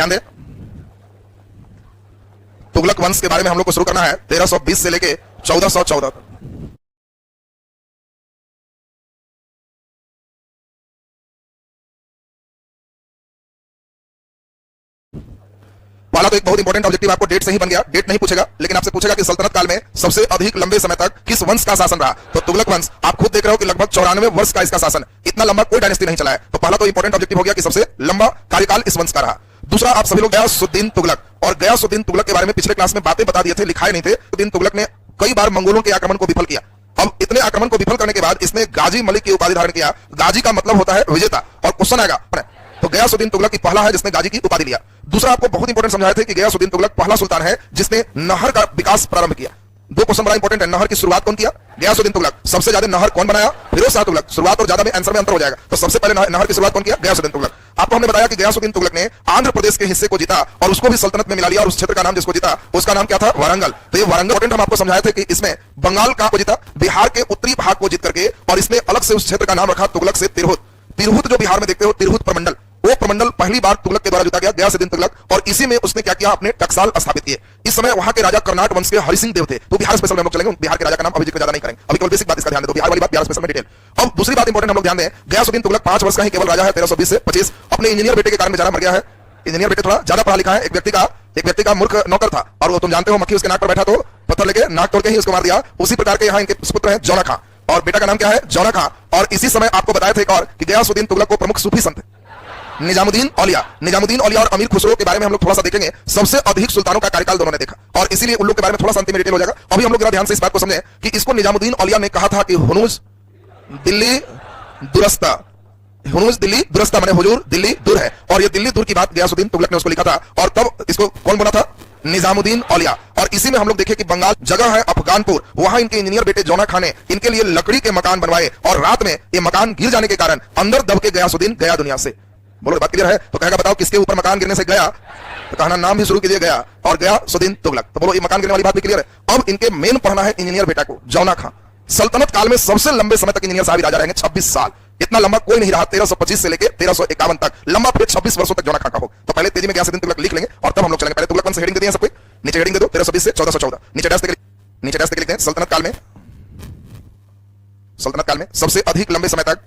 ध्यान दें, तुगलक वंश के बारे में हम लोग को शुरू करना है 1320 से लेके 1414 तक। पहला तो एक बहुत इंपॉर्टेंट ऑब्जेक्टिव आपको डेट से ही बन गया, डेट नहीं पूछेगा लेकिन आपसे पूछेगा कि सल्तनत काल में सबसे अधिक लंबे समय तक किस वंश का शासन रहा। तो तुगलक वंश आप खुद देख रहे हो कि लगभग 94 वर्ष का इसका शासन, इतना लंबा कोई डायनेस्टी नहीं चला है। तो पहला तो इंपॉर्टेंट ऑब्जेक्टिव हो गया कि सबसे लंबा कार्यकाल इस वंश का रहा। दूसरा, आप सभी लोग गयासुद्दीन तुगलक, और गयासुद्दीन तुगलक के बारे में पिछले क्लास में बातें बता दिए थे, लिखाए नहीं थे। गयासुद्दीन तुगलक ने कई बार मंगोलों के आक्रमण को विफल किया। अब इतने आक्रमण को विफल करने के बाद इसने गाजी मलिक की उपाधि धारण किया। गाजी का मतलब होता है विजेता, और क्वेश्चन आएगा तो गयासुद्दीन तुगलक की पहला है जिसने गाजी की उपाधि लिया। दूसरा, आपको बहुत इंपॉर्टेंट समझाए थे कि गयासुद्दीन तुगलक पहला सुल्तान है जिसने नहर का विकास प्रारंभ किया। दो क्वेश्चन बड़ा इंपॉर्टेंट है, नहर की शुरुआत कौन किया? गयासुद्दीन तुगलक। सबसे ज्यादा नहर कौन बनाया? फिरोज शाह तुगलक। शुरुआत और ज्यादा में आंसर में अंतर हो जाएगा, तो सबसे पहले नहर की शुरुआत कौन किया? गयासुद्दीन तुगलक। आपको हमने बताया कि गयासुद्दीन तुगलक ने आंध्र प्रदेश के हिस्से को जीता और उसको भी सल्तनत में मिला लिया, और उस क्षेत्र का नाम जिसको जीता उसका नाम क्या था? वारंगल। तो ये वारंगल हम आपको समझाए थे कि इसमें बंगाल का को जीता, बिहार के उत्तरी भाग को जीत करके, और इसने अलग से उस क्षेत्र का नाम रखा तुगलक से तिरहुत। तिरहुत जो बिहार में देखते हो, तिरहुत प्रमंडल, वो प्रमंडल पहली बार तुगलक के द्वारा जीता गया, गयासुद्दीन तुगलक। और इसी में उसने क्या किया? अपने टकसाल स्थापित किए। इस समय वहां के राजा कर्नाट वंश के हरि सिंह देव थे। तो बिहार स्पेशल में हम लोग चलेंगे, बिहार के राजा का नाम अभी जिक्र ज्यादा नहीं करेंगे, अभी केवल बेसिक बात इसका ध्यान दे दो, बिहार वाली बात बिहार स्पेशल में डिटेल। अब दूसरी बात इंपॉर्टेंट हम लोग ध्यान दें, गयासुद्दीन तुगलक 5 वर्ष का ही केवल राजा है, 1320 से 25। अपने इंजीनियर बेटे के कारण बेचारा मर गया है। इंजीनियर बेटे थोड़ा ज्यादा पढ़ा लिखा है, एक व्यक्ति का मूर्ख नौकर था, और वो तुम जानते हो मक्खी उसके नाक पर बैठा तो पत्थर लेके नाक तोड़ के ही उसको मार दिया। उसी प्रकार के यहाँ इनके पुत्र हैं जौना खां, और बेटा का नाम क्या है? जौना खां। और इसी समय आपको बताया था एक और कि गयासुद्दीन तुगलक को प्रमुख सूफी संत निजामुद्दीन औलिया और अमीर खुसरो के बारे में हम लोग थोड़ा सा देखेंगे। सबसे अधिक सुल्तानों का कार्यकाल दोनों ने देखा, और इसीलिए उन लोग के बारे में थोड़ा सा अंतिम डिटेल हो जाएगा। अभी हम लोग जरा ध्यान से इस बात को समझें कि इसको निजामुद्दीन औलिया ने कहा था कि हुनूज दिल्ली दुरस्ता, हुनूज दिल्ली दुरस्ता माने हुजूर दिल्ली दूर है, और ये दिल्ली दूर की बात गयासुद्दीन तुगलक ने उसको लिखा था, और तब इसको कौन बोला था? निजामुद्दीन औलिया। और इसी में हम लोग देखे कि बंगाल जगह है अफगानपुर, वहां इनके इंजीनियर बेटे जौना खां ने इनके लिए लकड़ी के मकान बनवाए, और रात में ये मकान गिर जाने के कारण अंदर दब के गयासुद्दीन गया दुनिया से। बोलो बात क्लियर है? तो कहेगा बताओ किसके ऊपर मकान गिरने से गया? तो कहना नाम भी शुरू कीजिए गया, और गयासुद्दीन तुगलक। तो बोलो ये मकान गिरने वाली बात भी क्लियर है। अब इनके मेन पढ़ना है इंजीनियर बेटा को, जौना खां। सल्तनत काल में सबसे लंबे समय तक इंजीनियर साहब राजा रहेंगे, 26 साल। इतना लंबा कोई नहीं रहा, 1325 से लेकर 1351 तक लंबा पीरियड 26 वर्षों तक जौना खां का हो। तो पहले तेजी में गयासुद्दीन तुगलक लिख लेंगे और तब हम लोग चलेंगे। पहले तुगलक वंश हेडिंग दे दिया सबको, नीचे हेडिंग दे दो 1320 से 1414। नीचे डैश देके लिखते हैं सल्तनत काल में सबसे अधिक लंबे समय तक,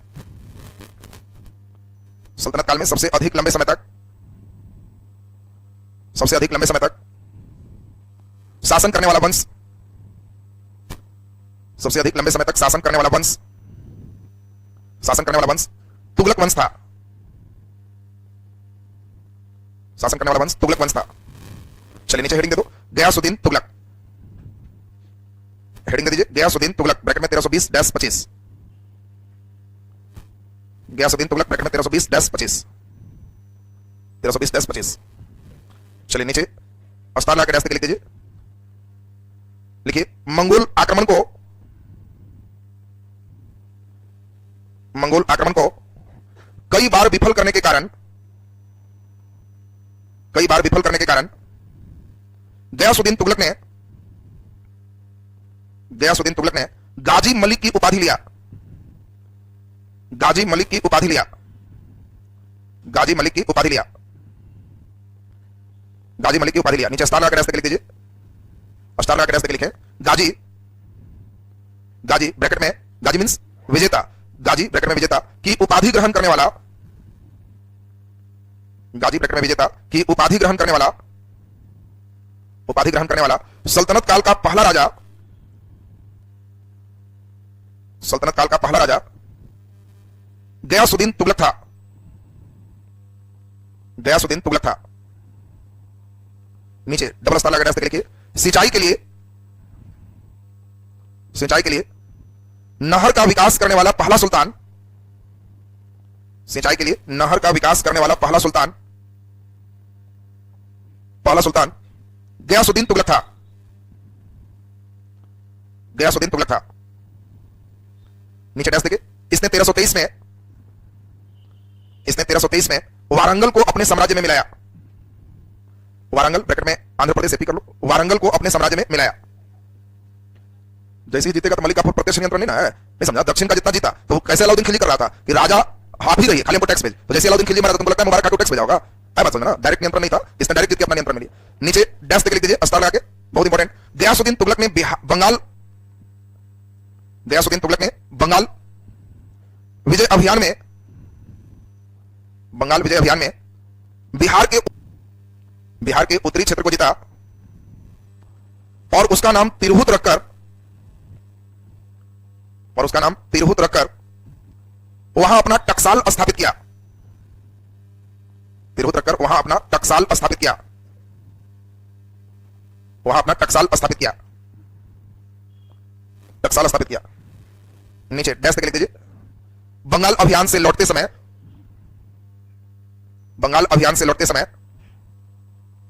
सल्तनत काल में सबसे अधिक लंबे समय तक शासन करने वाला वंश, सबसे अधिक लंबे समय तक शासन करने वाला वंश तुगलक वंश था। शासन करने वाला वंश तुगलक वंश था। चलिए नीचे हेडिंग दे दो गयासुद्दीन तुगलक, हेडिंग दे दीजिए गयासुद्दीन तुगलक ब्रैकेट में 1320-25, गयासुद्दीन तुगलक ब्रैकेट में 1320-25। चलिए नीचे अस्तार ला के लिख दीजिए, लिखिए मंगोल आक्रमण को कई बार विफल करने के कारण गयासुद्दीन तुगलक ने गाजी मलिक की उपाधि लिया। नीचे अस्तार लगा के लिख दीजिए, अस्तार लगा के लिखे गाजी ब्रैकेट में, गाजी मींस विजेता, गाजी ब्रैकेट में विजेता की उपाधि ग्रहण करने वाला, गाजी ब्रैकेट में विजेता की उपाधि ग्रहण करने वाला सल्तनत काल का पहला राजा गयासुद्दीन तुगलक था। नीचे डबल स्टार लगा के लिखिए सिंचाई के लिए नहर का विकास करने वाला पहला सुल्तान, गयासुद्दीन तुगलक था। नीचे डैश देखिए, इसने 1323 में वारंगल को अपने साम्राज्य में मिलाया। वारंगल ब्रैकेट में आंध्र प्रदेश एपी कर लो, वारंगल को अपने साम्राज्य में मिलाया। जैसे ही जीतेगा तो मलिकापुर प्रत्यक्ष नियंत्रण नहीं ना है, नहीं समझा? दक्षिण का जितना जीता तो कैसे अलाउद्दीन खिलजी कर रहा था कि राजा हाफ ही रहिए, खाली हमको टैक्स भेज। तो जैसे अलाउद्दीन खिलजी मारा तो तुमको लगता है मुबारक को टैक्स भेजा होगा? बात समझ ना, डायरेक्ट नियंत्रण नहीं था, इसने डायरेक्ट जीत के अपना नियंत्रण में लिया। नीचे डैश देके लिख दीजिए अस्तार लगा के, बहुत इंपॉर्टेंट। गयासुद्दीन तुगलक ने गयासुद्दीन तुगलक ने बंगाल विजय अभियान में बिहार के उत्तरी क्षेत्र को जीता और उसका नाम तिरहुत रखकर वहां अपना टकसाल स्थापित किया। तिरहुत रखकर वहां अपना टकसाल स्थापित किया। नीचे डैश लिख दीजिए। बंगाल अभियान से लौटते समय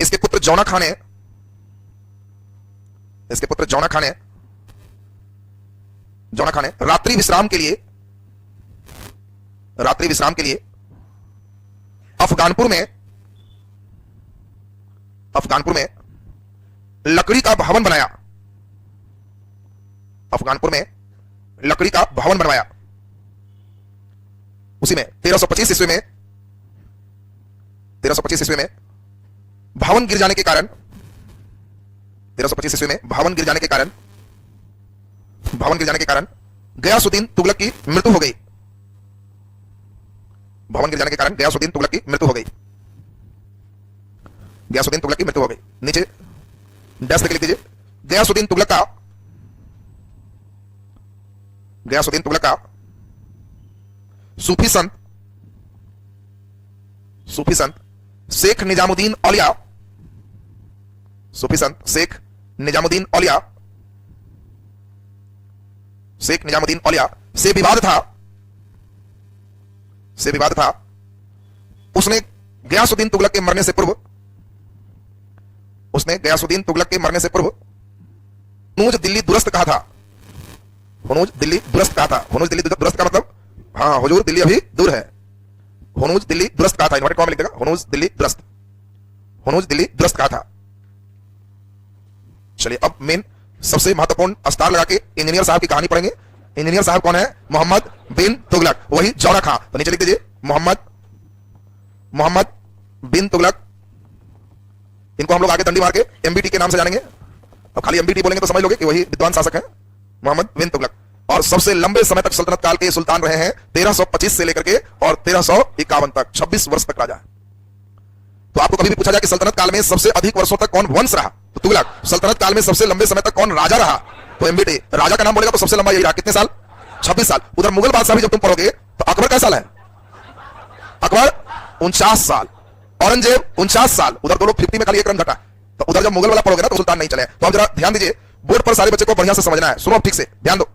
इसके पुत्र जौना खान ने रात्रि विश्राम के लिए अफगानपुर में लकड़ी का भवन बनवाया। उसी में 1325 ईस्वी में भवन गिर जाने के कारण गयासुद्दीन तुगलक की मृत्यु हो गई। नीचे डैश लिख दीजिए। गयासुद्दीन तुगलक का सूफी संत शेख निजामुद्दीन औलिया से विवाद था। उसने गयासुद्दीन तुगलक के मरने से पूर्व हुनूज दिल्ली दुरस्त कहा था। हुनूज दिल्ली दुरस्त का मतलब, हाँ हुजूर दिल्ली अभी दूर है। हुनूज दिल्ली दुरस्त कहा था, इन्वर्टेड कॉमा में लिख देगा। हुनूज दिल्ली दुरस्त कहा था। चलिए अब मेन सबसे महत्वपूर्ण अस्तार लगा के इंजीनियर साहब की कहानी पढ़ेंगे। इंजीनियर साहब कौन है? मोहम्मद बिन तुगलक, वही जौना खां। तो नीचे लिख दीजिए मोहम्मद बिन तुगलक। इनको हम लोग आगे डंडी मार के एमबीटी के नाम से जानेंगे। अब खाली एमबीटी बोलेंगे तो समझ लोगे कि वही विद्वान शासक हैं, मोहम्मद बिन तुगलक। और सबसे लंबे समय तक सल्तनत काल के सुल्तान रहे हैं, 1325 से लेकर के और 1351 तक, 26 वर्ष तक राजा है। तो आपको कभी भी पूछा जाए कि सल्तनत काल में सबसे अधिक वर्षों तक कौन वंश रहा, तो तुगलक। सल्तनत काल में सबसे लंबे समय तक कौन राजा रहा, तो एमबीटी। राजा का नाम बोलेगा तो सबसे लंबा यही रहा, कितने साल? 26 साल। उधर मुगल बादशाह भी जब तुम पढ़ोगे तो अकबर कैसा साल है? अकबर 49 साल, औरंगजेब 49 साल। उधर तो लोग 50 में खाली एक रन घटा। तो उधर जब मुगल वाला पढ़ोगे ना तो सुल्तान नहीं चले। तो अब जरा ध्यान दीजिए, बोर्ड पर सारे बच्चे को बढ़िया से समझना है, सुनो ठीक से ध्यान दो।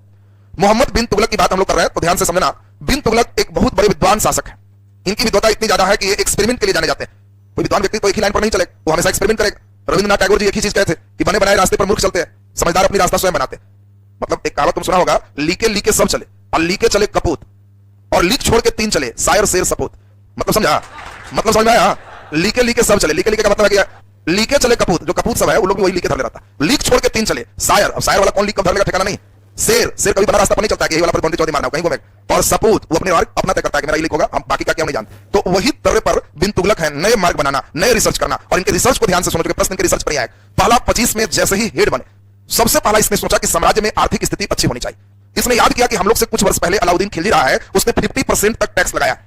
मोहम्मद बिन तुगलक की बात हम लोग कर रहे हैं तो ध्यान से समझना। बिन तुगलक एक बहुत बड़े विद्वान शासक है। इनकी विद्वता इतनी ज्यादा है कि ये एक्सपेरिमेंट के लिए जाने जाते हैं। कोई विद्वान व्यक्ति तो एक ही लाइन पर नहीं चलेगा, वो हमेशा एक्सपेरिमेंट करेगा। रविंद्रनाथ टैगोर जी एक ही चीज कहते थे कि बने बनाए रास्ते पर मूर्ख चलते हैं, समझदार अपनी रास्ता स्वयं बनाते। मतलब एक कहावत तुम सुना होगा, लीके सब चले और लीके चले कपूत, और लीक छोड़ के 3 चले, शायर शेर सपूत। मतलब समझा? मतलब समझ में आया? लीके सब चले। लीके का मतलब है कि लीके चले कपूत, जो कपूत सब है वो लोग भी वही लीके धर ले रहता। लीक छोड़ के 3 चले, शायर। अब शायर वाला कौन लीक कब धर लेगा ठिकाना नहीं। शेर कभी बना रास्ता पर नहीं चलता है कि यही वाला पर चौधरी मारना कहीं घूमेगा। और सपूत वो अपने मार्ग अपना तय करता है कि मेरा ये लीक होगा, हम बाकी का क्या नहीं जानते। तो वही तरह पर बिन तुगलक है, नए मार्ग बनाना, नए रिसर्च करना। और इनके रिसर्च को ध्यान से सुनो, प्रश्न इनके रिसर्च पर आया। पहला 25 में जैसे ही हेड बने, सबसे पहला इसने सोचा कि साम्राज्य में आर्थिक स्थिति अच्छी होनी चाहिए। इसने याद किया कि हम लोग से कुछ वर्ष पहले अलाउद्दीन खिलजी रहा है, उसने 50% तक टैक्स लगाया।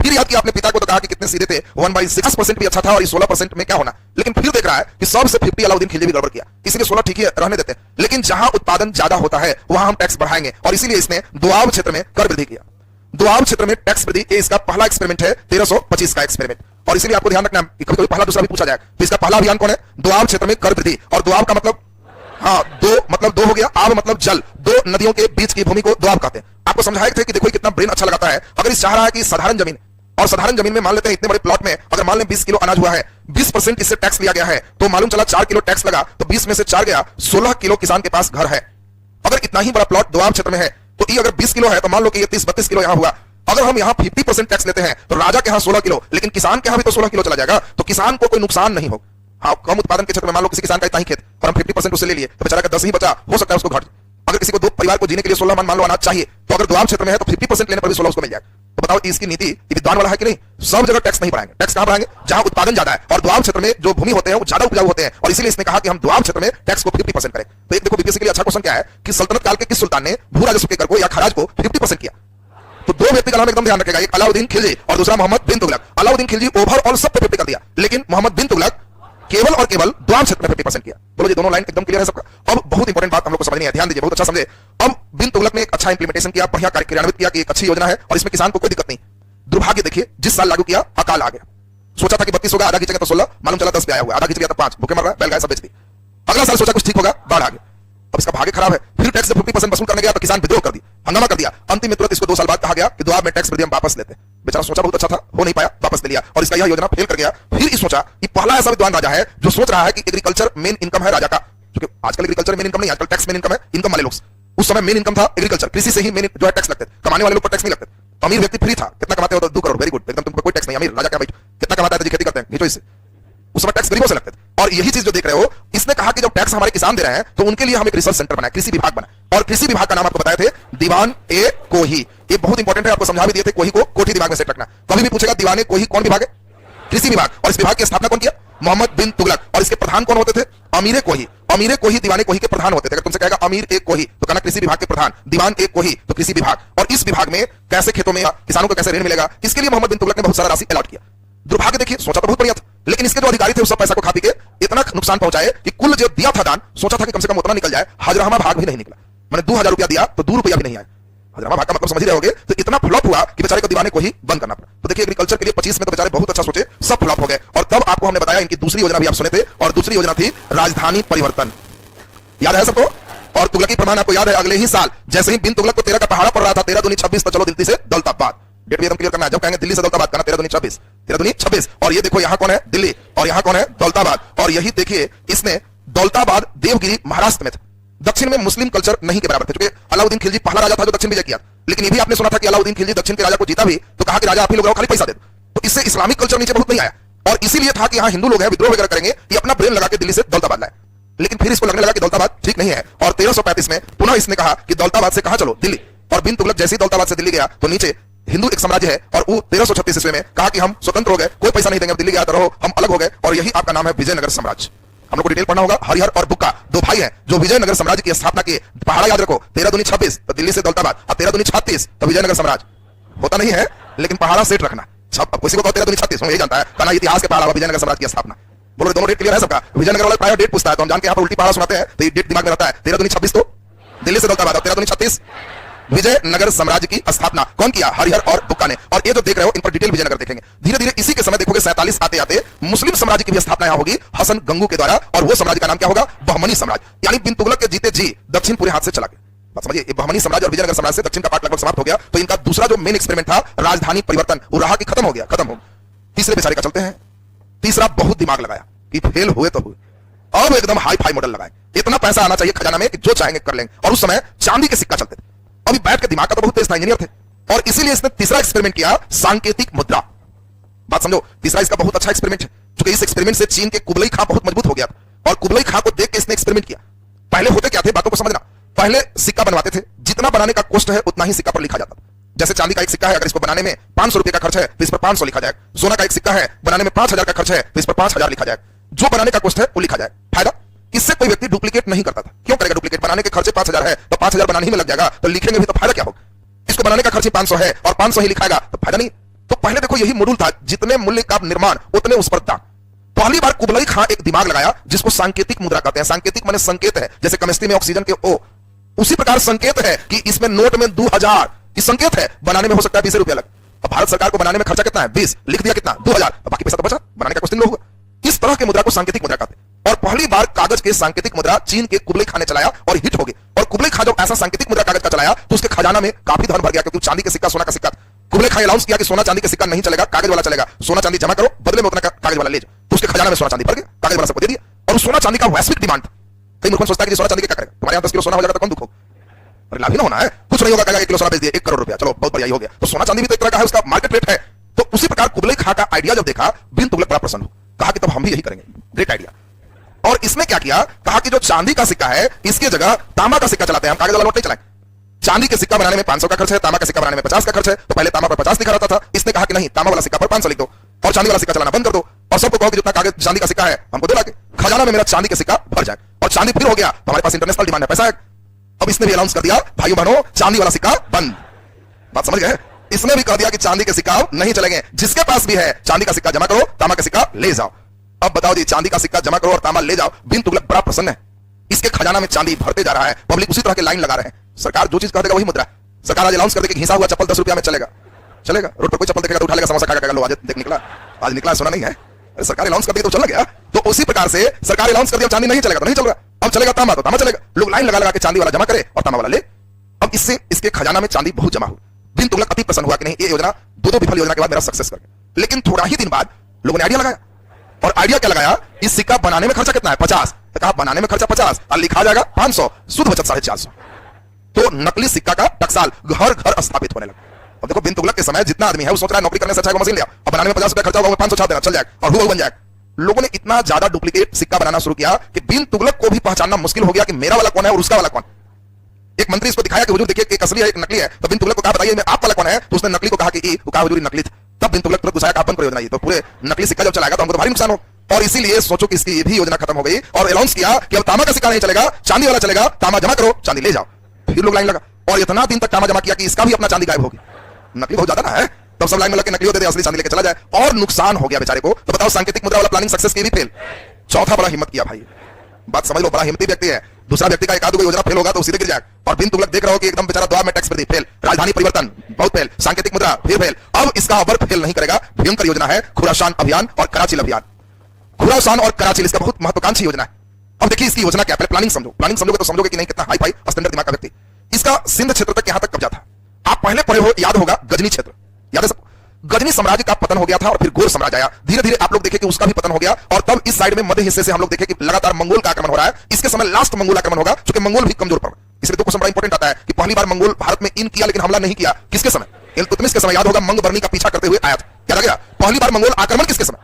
फिर याद किया अपने पिता को तो कहा कि कितने सीधे थे, 1/6% भी अच्छा था और ये 16% में क्या होना। लेकिन फिर देख रहा है कि 100 से 50 अलाउद्दीन खिलजी भी गड़बड़ किया, इसलिए 16 ठीक है रहने देते, लेकिन जहां उत्पादन ज्यादा होता है वहां हम टैक्स बढ़ाएंगे। और इसीलिए इसने दोआब क्षेत्र में कर वृद्धि किया। दोआब क्षेत्र में टैक्स वृद्धि, ये इसका पहला एक्सपेरिमेंट है, 1325 का एक्सपेरिमेंट। और इसीलिए आपको ध्यान रखना है कि कभी पहला दूसरा भी पूछा जाए तो इसका पहला अभियान कौन है? दोआब क्षेत्र में कर वृद्धि। और दोआब का मतलब, हाँ दो हो गया, आब मतलब जल, 2 नदियों के बीच की भूमि को दोआब कहते हैं। आपको समझाए थे कि देखो कितना ब्रेन अच्छा लगाता है। अगर इस चाह रहा है कि साधारण जमीन, और साधारण जमीन में मान लेते हैं इतने बड़े प्लॉट में अगर मान लें 20 किलो अनाज हुआ है, 20% इससे टैक्स लिया गया है, तो मालूम चला 4 किलो टैक्स लगा, तो 20 में से 4 गया, 16 किलो किसान के पास घर है। अगर इतना ही बड़ा प्लॉट दोआब क्षेत्र में है तो ये अगर 20 किलो है तो मान लो कि ये 30-32 किलो यहां हुआ। अगर हम यहां 50% टैक्स लेते हैं तो राजा के यहां 16 किलो, लेकिन किसान के यहां भी तो 16 किलो चला जाएगा, तो किसान को कोई नुकसान नहीं हो। हाँ, कम उत्पादन के क्षेत्र में मान लो किसी किसान का इतना ही खेत और हम 50% उससे ले लिए तो बेचारा का 10 ही बचा, हो सकता है उसको घट। अगर किसी को 2 परिवार को जीने के लिए 16 मान लो अनाज चाहिए, तो अगर दोआब क्षेत्र में है तो 50% लेने पर भी 16 उसको मिल जाएगा। तो बताओ इसकी नीति ये विद्वान वाला है कि नहीं? सब जगह टैक्स नहीं बढ़ाएंगे। टैक्स कहां बढ़ाएंगे? जहां उत्पादन ज्यादा है और दुआब क्षेत्र में जो भूमि होते हैं वो ज्यादा उपजाऊ होते हैं, और इसीलिए इसने कहा कि हम दुआब क्षेत्र में टैक्स को 50% करें। तो एक देखो बीपीएससी के लिए अच्छा क्वेश्चन क्या है कि सल्तनत काल के किस सुल्तान ने भू राजस्व के कर को या खराज को 50% किया? तो दो व्यक्ति का नाम एकदम ध्यान रखेगा, एक अलाउद्दीन खिलजी और दूसरा मोहम्मद बिन तुगलक। अलाउद्दीन खिलजी ओवरऑल सब पे 50 कर दिया, लेकिन मोहम्मद बिन तुगलक केवल और केवल दुआब क्षेत्र में 50% किया। बोलो ये दोनों लाइन एकदम क्लियर है सबका? अब बहुत इंपॉर्टेंट बात हम लोग को समझनी है, ध्यान दीजिए, बहुत अच्छा समझे। अब बिन तुगलक ने एक अच्छा इंप्लीमेंटेशन किया, बढ़िया कार्य क्रियान्वित किया कि एक अच्छी योजना है और इसमें किसान को कोई दिक्कत नहीं। दुर्भाग्य देखिए, जिस साल लागू किया अकाल आ गया। सोचा था कि 32 होगा, आधा खींचेगा तो 16, मालूम चला 10 पे आया हुआ, आधा खींच गया तो 5, भूखे मर रहा है, बैल गाय सब बेच दी। अगला साल सोचा कुछ ठीक होगा, बाढ़ आ गया। अब इसका भाग्य खराब है, फिर टैक्स से 50% वसूल करने गया तो किसान विद्रोह कर दी, हंगामा कर दिया। अंतिम में तुरंत इसको 2 साल बाद कहा गया कि दुआब में टैक्स वृद्धि हम वापस लेते। बेचारा सोचा बहुत अच्छा था, हो नहीं पाया, वापस ले लिया और इसका यह योजना फेल कर गया। फिर इस सोचा कि पहला ऐसा विद्वान राजा है जो सोच रहा है कि एग्रीकल्चर मेन इनकम है राजा का, क्योंकि आजकल एग्रीकल्चर मेन इनकम नहीं, आजकल टैक्स मेन इनकम है। इनकम वाले लोग, उस समय मेन इनकम था एग्रीकल्चर, कृषि से ही मेन जो है टैक्स लगते थे, कमाने वाले लोग पर टैक्स नहीं लगते। तो अमीर व्यक्ति फ्री था, कितना कमाते हो तो 2 करोड़, वेरी गुड, एकदम तुमको कोई टैक्स नहीं। अमीर राजा क्या भाई कितना कमाता है तो खेती करते हैं, खींचो इससे। उस समय टैक्स गरीबों से लगते थे। और यही चीज जो देख रहे हो, इसने कहा कि जब टैक्स हमारे किसान दे रहे हैं तो उनके लिए हम एक रिसर्च सेंटर बनाए, कृषि विभाग बनाए। और कृषि विभाग का नाम आपको बताए थे दीवान ए कोही। ये बहुत इंपॉर्टेंट है, आपको समझा भी दिए थे, कोही को कोठी दिमाग में सेट रखना। कभी भी पूछेगा दीवान ए कोही कौन विभाग है? कृषि विभाग। और इस विभाग की स्थापना कौन किया? मोहम्मद बिन तुगलक। और इसके प्रधान कौन होते थे? अमीर ए कोही। अमीर ए कोही दीवान ए कोही के प्रधान होते थे। अगर तुमसे कहेगा अमीर ए कोही तो कहना कृषि विभाग के प्रधान, दीवान ए कोही तो कृषि विभाग। और इस विभाग में कैसे खेतों में किसानों को कैसे ऋण मिलेगा, इसके लिए मोहम्मद बिन तुगलक ने बहुत सारा राशि अलॉट किया। दुर्भाग्य देखिए, सोचा तो बहुत बढ़िया था, लेकिन इसके जो अधिकारी थे उस सब पैसा को खा पी के इतना नुकसान पहुंचाए कि कुल जो दिया था दान, सोचा था कि कम से कम उतना निकल जाए, हजरामा भाग भी नहीं निकला। मैंने 2000 रुपया दिया तो 2 रुपया भी नहीं आया। हजरामा भाग का मतलब समझ ही रहे होगे। तो इतना फ्लॉप हुआ कि बेचारे को दीवाने को ही बंद करना पड़ा। तो देखिए एग्रीकल्चर के लिए 25 में तो बेचारे बहुत अच्छा सोचे, सब फ्लॉप हो गए। और तब आपको हमने बताया इनकी दूसरी योजना भी आप सुने थे, और दूसरी योजना थी राजधानी परिवर्तन। याद है सबको? और तुगलकी प्रमाण आपको याद है, अगले ही साल जैसे ही बिन तुगलक को 13 का पहाड़ा पड़ रहा था, 13 दूनी 26, तो चलो दिल्ली से दौलताबाद। डेट भी एकदम क्लियर करना है, जब कहेंगे दिल्ली से दौलताबाद करना 13 दूनी 26, 13 दूनी 26। और ये देखो यहाँ कौन है? दिल्ली, और यहाँ कौन है? दौलताबाद। और यही देखिए इसने दौलताबाद देवगिरी महाराष्ट्र में था। दक्षिण में मुस्लिम कल्चर नहीं के बराबर थे, क्योंकि अलाउद्दीन खिलजी पहला राजा था जो दक्षिण विजय किया। लेकिन ये भी आपने सुना था कि अलाउद्दीन खिलजी दक्षिण के राजा को जीता भी तो कहा कि राजा आप ही लोग रहो, खाली पैसा दे दो। तो इससे इस्लामिक कल्चर नीचे बहुत नहीं आया, और इसीलिए था कि यहाँ हिंदू लोग हैं, विद्रोह वगैरह करेंगे, ये अपना ब्रेन लगा के दिल्ली से दौलताबाद लाए। लेकिन फिर इसको लगने लगा कि दौलताबाद ठीक नहीं है, और 1335 में पुनः इसने कहा कि दौलताबाद से कहां चलो? दिल्ली। और बिन तुगलक जैसे ही दौलताबाद से दिल्ली गया तो नीचे हिंदू एक साम्राज्य है, और वो 1336 ईस्वी में कहा कि हम स्वतंत्र हो गए, कोई पैसा नहीं देंगे, दिल्ली गया तो रहो, हम अलग हो गए। और यही आपका नाम है विजयनगर साम्राज्य। हम लोग को डिटेल पढ़ना होगा। हरिहर और बुक्का 2 भाई हैं जो विजयनगर साम्राज्य की स्थापना किए। पहाड़ा याद रखो, 13 दूनी 26 तो दिल्ली से दौलताबाद, और 13 दूनी 36 तो विजयनगर साम्राज्य। होता नहीं है, लेकिन पहाड़ा सेट रखना। अब किसी को 13 दूनी 36 यही जानता है, कहना इतिहास के पहाड़ा विजयनगर साम्राज्य की स्थापना। बोलो दोनों डेट क्लियर है सबका? विजयनगर वाला प्राय डेट पूछता है तो हम जान के यहाँ पर उल्टी पहाड़ा सुनाते हैं, तो ये डेट दिमाग में रहता है। 13 दूनी 26 तो दिल्ली से दौलताबाद, 13 दूनी 36 विजयनगर साम्राज्य की स्थापना कौन किया? हरिहर और बुक्का ने। और ये जो देख रहे हो इन पर डिटेल विजयनगर देखेंगे। धीरे धीरे इसी के समय देखोगे 47 आते आते मुस्लिम साम्राज्य की भी स्थापना यहाँ होगी हसन गंगू के द्वारा, और वो साम्राज्य का नाम क्या होगा? बहमनी साम्राज्य। यानी बिन तुगलक के जीते जी दक्षिण पूरे हाथ से चला गया। बात समझिए, ये बहमनी साम्राज्य और विजयनगर साम्राज्य से दक्षिण का पार्ट लगभग समाप्त हो गया। तो इनका दूसरा जो मेन एक्सपेरिमेंट था राजधानी परिवर्तन, वो रहा कि खत्म हो गया, खत्म हो। तीसरे बेचारे का चलते हैं। तीसरा बहुत दिमाग लगाया कि फेल हुए तो हुए, अब एकदम हाई फाई मॉडल लगाए। इतना पैसा आना चाहिए खजाना में कि जो चाहेंगे कर लेंगे। और उस समय चांदी के सिक्का चलते थे। अभी बैठ के दिमाग का तो बहुत तेज था, इंजीनियर थे। और इसीलिए इसने तीसरा एक्सपेरिमेंट किया, सांकेतिक मुद्रा। बात समझो, तीसरा इसका बहुत अच्छा एक्सपेरिमेंट है, क्योंकि इस एक्सपेरिमेंट से चीन के कुबलई खां बहुत मजबूत हो गया था। और कुबलई खां को देख के इसने एक्सपेरिमेंट किया। पहले होते क्या थे, बातों को समझना। पहले सिक्का बनवाते थे, जितना बनाने का कॉस्ट है उतना ही सिक्का पर लिखा जाता था। जैसे चांदी का एक सिक्का है, अगर इसको बनाने में 500 रुपए का खर्च है तो इस पर 500 लिखा जाएगा। सोना का एक सिक्का है, बनाने में 5000 का खर्च है तो इस पर 5000 लिखा जाएगा। जो बनाने का कॉस्ट है वो लिखा जाएगा। फायदा, इससे कोई व्यक्ति डुप्लीकेट नहीं करता था। क्यों करेगा डुप्लीकेट? बनाने के खर्चे 5000 है तो 5000 बनाने ही में लग जाएगा, तो लिखेंगे भी तो फायदा क्या होगा? इसको बनाने का खर्च 500 है और 500 ही लिखाएगा तो फायदा नहीं। तो पहले देखो यही मॉड्यूल था, जितने मूल्य का निर्माण उतने उस पर दाम। पहली बार कुबलई खां एक दिमाग लगाया जिसको सांकेतिक मुद्रा कहते हैं। सांकेतिक माने संकेत है, जैसे केमिस्ट्री में ऑक्सीजन के O, उसी प्रकार संकेत है कि इसमें नोट में 2000 संकेत है, बनाने में हो सकता है 20 रुपया लग। अब भारत सरकार को बनाने में खर्चा कितना है? 20, लिख दिया कितना? 2000, बाकी पैसा तो बचा, बनाने का कुछ दिन लोग हुआ। इस तरह के मुद्रा को सांकेतिक मुद्रा कहते हैं। और पहली बार कागज के सांकेतिक मुद्रा चीन के कुबलई खां ने चलाया और हिट हो गई। और कुबलई खां जब ऐसा सांकेतिक मुद्रा कागज का चलाया तो उसके खजाना में काफी धन भर गया, क्योंकि चांदी के सिक्का सोना का सिक्का। कुबलई खां अनाउंस किया कि सोना चांदी के सिक्का नहीं चलेगा, कागज वाला चलेगा। सोना चांदी जमा करो, बदले में उतना कागज वाला ले जाओ। तो उसके खजाना में सोना चांदी भर गया, कागज वाला सबको दे दिया। और सोना चांदी का वैश्विक डिमांड था। कई मूर्ख सोचता है कि सोना चांदी क्या करेगा, तुम्हारे यहाँ 10 किलो सोना हो जाएगा तो कौन दुख हो? अरे लाभ ही ना होना है, कुछ नहीं होगा, कहेगा 1 किलो सोना बेच दिया 1 करोड़ रुपया, चलो बहुत बढ़िया ही हो गया। तो सोना चांदी भी तो एक तरह का है, उसका मार्केट रेट है। तो उसी प्रकार कुबलई खां का आइडिया जब देखा, बिन तुगलक बड़ा प्रसन्न हो, कहा कि तब हम भी यही करेंगे, ग्रेट आइडिया। और इसने क्या किया, कहा कि जो चांदी का सिक्का है इसके जगह तांबा का सिक्का चलाते हैं, हम कागज वाला नोट नहीं चलाएंगे। चांदी के सिक्का बनाने में 500 का खर्च है, तांबा का सिक्का बनाने में 50 का खर्च है। तो पहले तांबा पर 50 लिखा रहता था, इसने कहा कि नहीं, तांबा वाला सिक्का पर 500 लिख दो और चांदी वाला सिक्का चलाना बंद कर दो और सबको कहो कि जितना कागज चांदी का सिक्का है हमको दिला के खजाना में मेरा चांदी का सिक्का भर जाए। और चांदी फिर हो गया तो हमारे पास इंटरनेशनल डिमांड है, पैसा है। अब इसने भी अनाउंस कर दिया, भाइयों बहनों, चांदी वाला सिक्का बंद। बात समझ गए? इसने भी कह दिया कि चांदी के सिक्का नहीं चलेंगे, जिसके पास भी है चांदी का सिक्का जमा करो, तांबा का सिक्का ले जाओ। अब बताओ जी, चांदी का सिक्का जमा करो और तांबा ले जाओ, बिन तुगलक बड़ा प्रसन्न है, इसके खजाना में चांदी भरते जा रहा है, पब्लिक उसी तरह के लाइन लगा रहे हैं। सरकार जो चीज कह देगा वही मुद्रा। सरकार आज अनाउंस कर देगी घिसा हुआ चप्पल 10 रुपया में चलेगा, चलेगा। रोड पर कोई चप्पल देखेगा तो उठा लेगा, समोसा खा लो, आज देख निकला, आज निकला, सुना नहीं है? सरकार अनाउंस कर देगी तो चल गया। तो उसी प्रकार से सरकार अनाउंस कर दिया चांदी नहीं चलेगा तो नहीं चल रहा, अब चलेगा तांबा तो तांबा चलेगा। लोग लाइन लगा लगा के चांदी वाला जमा करे और तांबा वाला ले। अब इससे इसके खजाना में चांदी बहुत जमा हुई। बिन तुगलक अति प्रसन्न हुआ कि नहीं, ये योजना दो विफल योजना के बाद मेरा सक्सेस कर गया। लेकिन थोड़ा ही दिन बाद लोगों ने आइडिया लगाया, और आइडिया क्या लगाया, इस सिक्का बनाने में खर्चा कितना है, 50। तो कहा बनाने में खर्चा 50 और लिखा जाएगा 500, शुद्ध बचत 450। तो नकली सिक्का का टकसाल घर घर स्थापित होने लगा। अब देखो, बिन तुगलक के समय जितना आदमी है वो सोच रहा है नौकरी करने से अच्छा है मशीन लिया, अब बनाने में 50 रुपया खर्चा होगा, 500 छाप देना, चल जाएगा और हुआ बन जाएगा। लोगों ने इतना ज्यादा डुप्लीकेट सिक्का बनाना शुरू किया कि बिन तुगलक को भी पहचानना मुश्किल हो गया कि मेरा वाला कौन है और उसका वाला कौन। एक मंत्री इसको दिखाया कि हुजूर देखिए, एक असली है एक नकली है। तो बिन तुगलक को कहा बताइए आप वाला कौन है, तो उसने नकली को कहा कि वो कहा हुजूर नकली था। तब बिन तुगलक तुरंत गुस्साया, आप बंद करो योजना, ये तो पूरे नकली सिक्का जब चलाएगा तो हमको तो भारी नुकसान हो। और इसीलिए सोचो कि इसकी ये भी योजना खत्म हो गई और अनाउंस किया कि अब तांबा का सिक्का नहीं चलेगा, चांदी वाला चलेगा, तांबा जमा करो, चांदी ले जाओ। फिर लोग लाइन लगा और इतना दिन तक तांबा जमा किया कि इसका भी अपना चांदी गायब होगी, नकली बहुत ज्यादा ना है। तब सब लाइन में लग के नकली होते थे, असली चांदी लेके चला जाए, और नुकसान हो गया बेचारे को। तो बताओ, सांकेतिक मुद्रा वाला प्लानिंग सक्सेस की भी फेल। चौथा बड़ा हिम्मत किया भाई, बात समझ लो, बड़ा हिम्मती व्यक्ति है। दूसरा व्यक्ति का एक आध योजना फेल होगा तो सीधे गिर जाए। और बिन तुगलक देख रहा हो कि एकदम बेचारा द्वार में टैक्स वृद्धि फेल, राजधानी परिवर्तन बहुत फेल, सांकेतिक मुद्रा फिर फेल। अब इसका वर्क फेल नहीं करेगा। भयंकर योजना है खुरासान अभियान और कराची अभियान। खुरासान और कराची इसका बहुत महत्वाकांक्षी योजना है। अब देखिए इसकी योजना क्या, पहले प्लानिंग समझो। प्लानिंग समझोगे तो समझोगे कि नहीं कितना हाई फाई स्टैंडर्ड दिमाग का व्यक्ति। इसका सिंध क्षेत्र तक यहां तक कब्जा था। आप पहले पढ़े हो, याद होगा, गजनी क्षेत्र, याद है सब? गजनी साम्राज्य का पतन हो गया था और फिर गोर साम्राज्य आया। धीरे धीरे आप लोग देखें कि उसका भी पतन हो गया और तब इस साइड में मध्य हिस्से से हम लोग देखें कि लगातार मंगोल का आक्रमण हो रहा है। इसके समय लास्ट मंगोल आक्रमण होगा, क्योंकि मंगोल भी कमजोर पड़। इसलिए तो क्वेश्चन बड़ा इंपॉर्टेंट आता है कि पहली बार मंगोल भारत में इन किया लेकिन हमला नहीं किया, किसके समय? इल्तुतमिश के समय। याद होगा, मंग बर्नी का पीछा करते हुए आया था, याद आ गया? पहली बार मंगोल आक्रमण किसके समय?